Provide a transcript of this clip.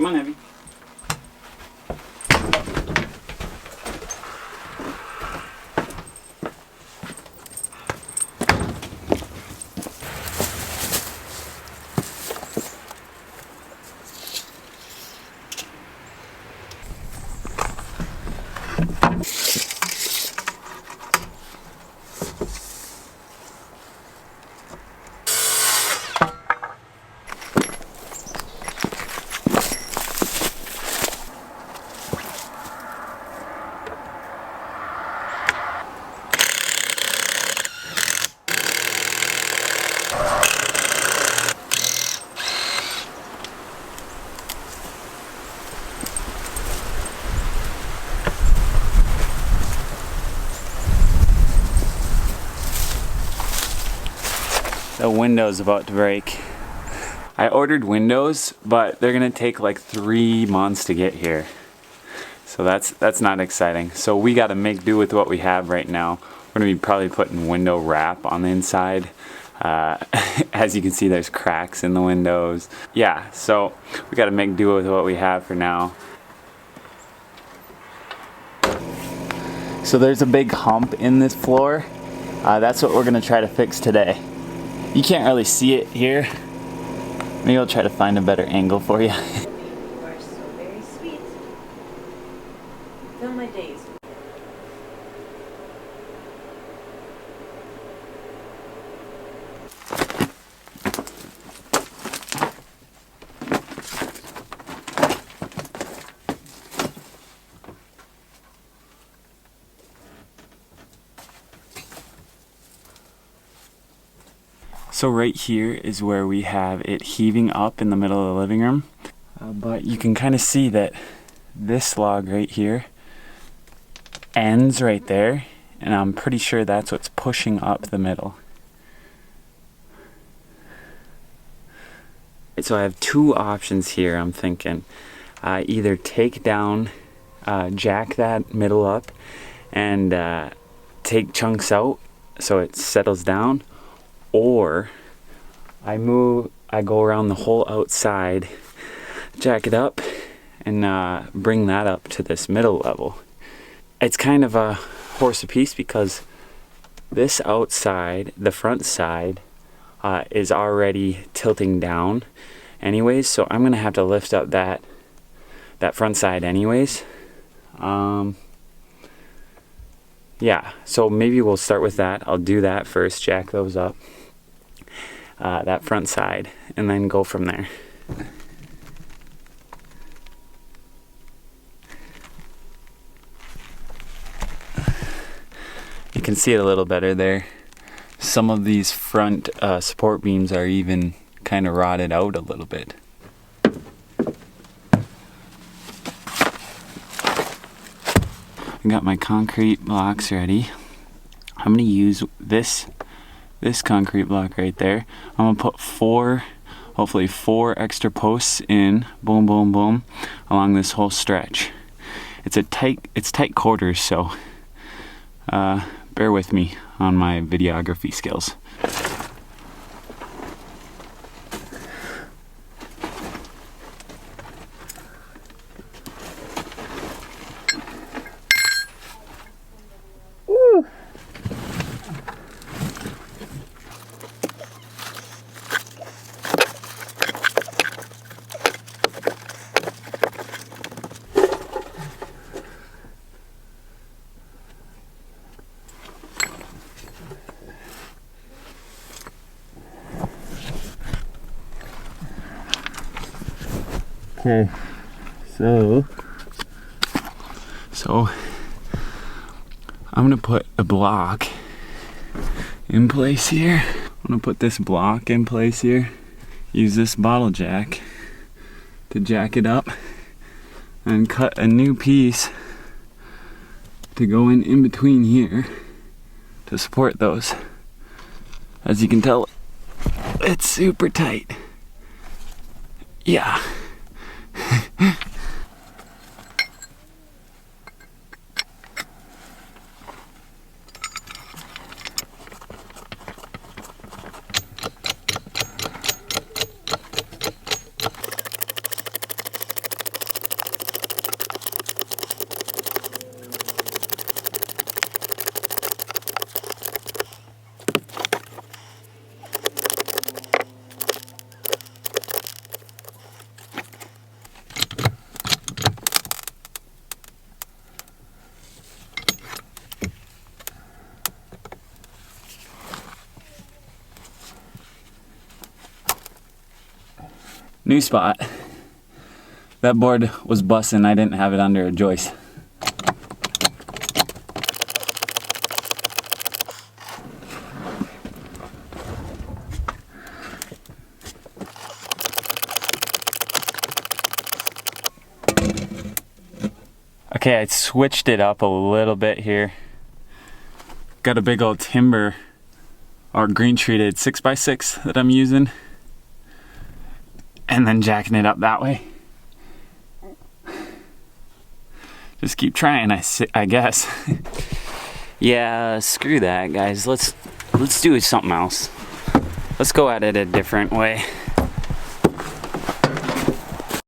Come on, Abby. The window's about to break. I ordered windows, but they're gonna take like 3 months to get here. So that's not exciting. So we gotta make do with what we have right now. We're gonna be probably putting window wrap on the inside. As you can see, there's cracks in the windows. Yeah, so we gotta make do with what we have for now. So there's a big hump in this floor. That's what we're gonna try to fix today. You can't really see it here. Maybe I'll try to find a better angle for you. You are so very sweet. Fill my days. So right here is where we have it heaving up in the middle of the living room. But you can kind of see that this log right here ends right there, and I'm pretty sure that's what's pushing up the middle. So I have 2 options here, I'm thinking. Either take down, jack that middle up, and take chunks out so it settles down, or I go around the whole outside, jack it up, and bring that up to this middle level. It's kind of a horse apiece because this outside, the front side, is already tilting down anyways, so I'm gonna have to lift up that front side anyways. Yeah, so maybe we'll start with that. I'll do that first, jack those up, that front side, and then go from there. You can see it a little better there. Some of these front support beams are even kind of rotted out a little bit. I got my concrete blocks ready. I'm gonna use this concrete block right there. I'm gonna put hopefully four extra posts in, boom, boom, boom, along this whole stretch. It's tight quarters, so bear with me on my videography skills. Okay, so I'm gonna put a block in place here. I'm gonna put this block in place here. Use this bottle jack to jack it up and cut a new piece to go in between here to support those. As you can tell, it's super tight. Yeah. New spot. That board was busting. I didn't have it under a joist. Okay, I switched it up a little bit here. Got a big old timber or green treated 6x6 that I'm using. And then jacking it up that way. Just keep trying, I guess. Yeah, screw that, guys. Let's do something else. Let's go at it a different way.